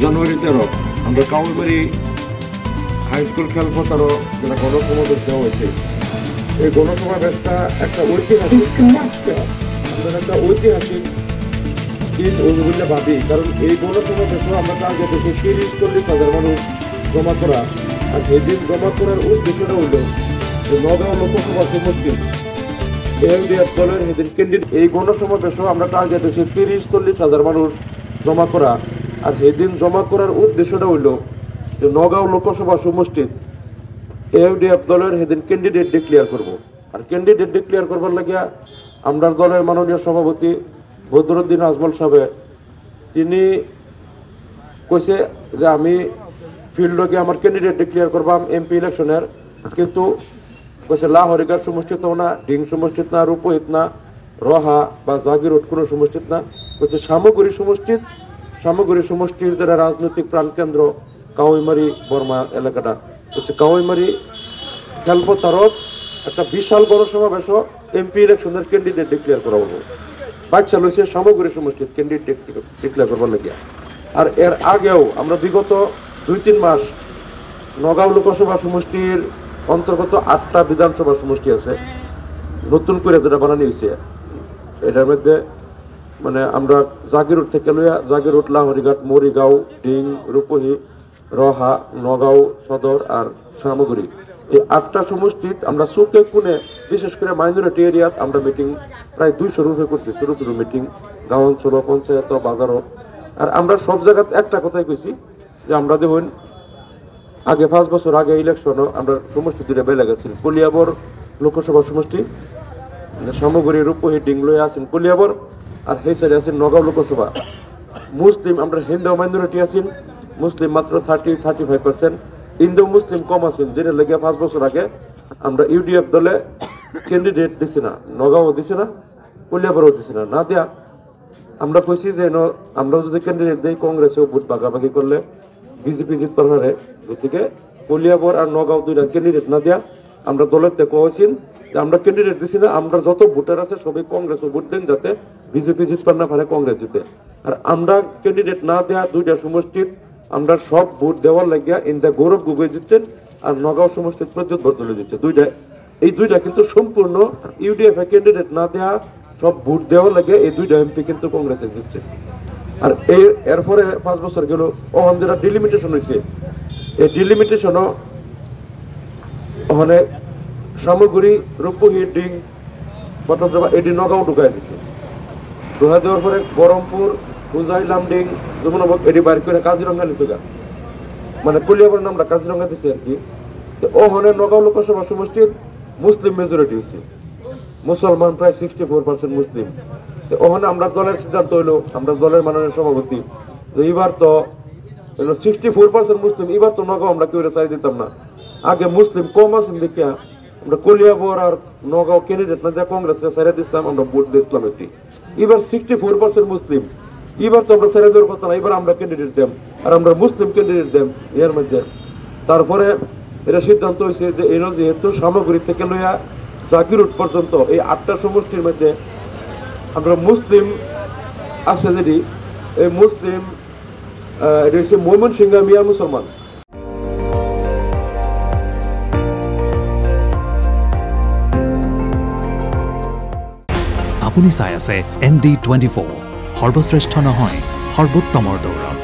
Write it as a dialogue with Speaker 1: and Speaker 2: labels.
Speaker 1: জানুয়ারি 13 আমরা কাউলবাড়ি high school খেলপথারও যেটা গণসমাবেশ দেওয়া হয়েছে। এই গণসমাবেশটা একটা ঐতিহাসিক দিন বলে ভাবি, কারণ এই গণসমাবেশও আমরা টার্গেট হচ্ছে 30-40 হাজার মানুষ জমা করা। আর সেই দিন জমা করার উদ্দেশ্যটা হইল যে নগাঁও লোকসভা সমষ্টি এলডিএফ দলের সেদিন ক্যান্ডিডেট। এই গণসমাবেশও আমরা টার্গেট হচ্ছে 30-40 হাজার মানুষ জমা করা। আর সেদিন জমা করার উদ্দেশ্যটা হইল যে নগাঁও লোকসভা সমষ্টির এলডিএফ দলের সেদিন ক্যান্ডিডেট ডিক্লেয়ার করব। আর ক্যান্ডিডেট ডিক্লেয়ার করবার লাগিয়া আমরা দলের মাননীয় সভাপতি বদরুদ্দিন আজমল সাহেব তিনি কইছে যে আমি ফিল্ডকে আমার ক্যান্ডিডেট ডিক্লেয়ার করবাম এমপি ইলেকশনের, কিন্তু কইছে লাহরিগার সমষ্টিত না, ডিং সমষ্টিত না, রূপহিত না, রহা বা জাগিরোড কোনো সমষ্টিত না, কইছে সামগ্রী সমষ্টির যারা রাজনৈতিক প্রাণকেন্দ্র কাউইমারি বর্মা এলাকাটা হচ্ছে কাউইমারি খেলপথারত একটা বিশাল বড় সমাবেশ এমপি ইলেকশনের ক্যান্ডিডেট ডিক্লেয়ার করা হবো। বাচ্চা লইছে সামগ্রী সমষ্টির ক্যান্ডিডেট ডিক্লেয়ার করবার লাগিয়া। আর এর আগেও আমরা বিগত 2-3 মাস নগাঁও লোকসভা সমষ্টির অন্তর্গত 8টা বিধানসভা সমষ্টি আছে নতুন করে যেটা বানানো হয়েছে। এটার মধ্যে মানে আমরা জাগিরোড থেকে লইয়া জাগিরোড, লাহরিঘাট, মরিগাঁও, ডিং, রূপহী, রহা, নগাঁও সদর আর সামগ্রী, এই 8টা সমষ্টিত আমরা চোখে কোণে বিশেষ করে মাইনরিটি এরিয়াত আমরা মিটিং প্রায় 200 রুপে করছি, ছোটো ছোটো মিটিং গাঁও অঞ্চল, পঞ্চায়েত, বাজারও। আর আমরা সব জায়গাতে একটা কথাই কইছি যে আমরা দেখুন আগে 5 বছর আগে ইলেকশনও আমরা সমষ্টি দুটো বেলে গেছি। কলিয়াবর লোকসভা সমষ্টি, সামগ্রী, রূপহী, ডিং লইয়া আছেন কলিয়াবর, আর সেই সাইডে আছেন নগাঁও লোকসভা। মুসলিম আমরা হিন্দু মাইনরিটি আছেন, মুসলিম মাত্র 30-35%, হিন্দু মুসলিম কম আছেন, যেটা লেগে 5 বছর আগে আমরা ইউডিএফ দলে ক্যান্ডিডেট দিছি না, নগাঁও দিছি না, কলিয়াবরও দিছি না। না দিয়া আমরা কইছি যে আমরা যদি ক্যান্ডিডেট দিই কংগ্রেসেও ভোট ভাগাভাগি করলে বিজেপি জিততে পারে, গতিকে কলিয়াবর আর নগাঁও 2টা ক্যান্ডিডেট না দিয়া আমরা দলের থেকে কইছেন যে আমরা ক্যান্ডিডেট দিছি না, আমরা যত ভোটার আছে সবাই কংগ্রেসও ভোট দেন যাতে বিজেপি জিততে না পারে, কংগ্রেস জিতে। আর আমরা ক্যান্ডিডেট না দেয়া 2টা সমষ্টির আমরা সব ভোট দেওয়ার লাগিয়া ইন্দা গৌরব গগৈ জিতছেন আর নগাঁও সমষ্টির প্রজ্যোৎ বরদলৈ জিতছে। এই দুইটা কিন্তু সম্পূর্ণ ইউডিএফ ক্যান্ডিডেট না দেয়া সব ভোট দেওয়ার লাগে এই 2টা এমপি কিন্তু কংগ্রেসে জিতছে। আর এরপরে 5 বছর গেল ওখান যেটা ডিলিমিটেশন হয়েছে, এই ডিলিমিটেশনও ওখানে সামগ্রী, রূপহী, ডিং, পটদ্রবা এটি নগাঁও ঢুকাই দিছে। ঢুকাই দেওয়ার পরে বহরমপুর, হুজাই, লামডিং, যমুনাবাগ এটি বাইর করে কাজিরঙ্গা নিচে গা, মানে কলিয়াবর নামটা কাজিরঙ্গা দিছে আর কি। ওখানে নগাঁও লোকসভা সমষ্টির মুসলিম মেজরিটি হয়েছে, মুসলমান প্রায় 64% মুসলিম। ওখানে আমরা দলের সিদ্ধান্ত হইলো, আমরা দলের মাননীয় সভাপতি এবার তো 64% মুসলিম, এবার তো নগাঁও আমরা কেউ চাই দিতাম না। আগে মুসলিম কম আছেন দেখিয়া আমরা কলিয়াবর আর নগাঁও ক্যান্ডিডেট না দেওয়া কংগ্রেসে ছেড়ে দিতাম, আমরা ভোট দিয়েছিলাম একটি। এবার 64% মুসলিম, এবার তো আমরা ছেড়ে দেওয়ার কথা না, এবার আমরা ক্যান্ডিডেট দেম আর আমরা মুসলিম ক্যান্ডিডেট দেম এর মধ্যে। তারপরে এটা সিদ্ধান্ত হয়েছে যে এরা যেহেতু সামগ্রী থেকে লইয়া জাগিরোড পর্যন্ত এই 8টা সমষ্টির মধ্যে আমরা মুসলিম আছে যেটি, এই মুসলিম এটা হচ্ছে ময়মনসিংহ মিয়া মুসলমান।
Speaker 2: আপুনি চাই আছে ND24, সৰ্বশ্ৰেষ্ঠ নহয় সৰ্বোত্তমৰ দৌৰ।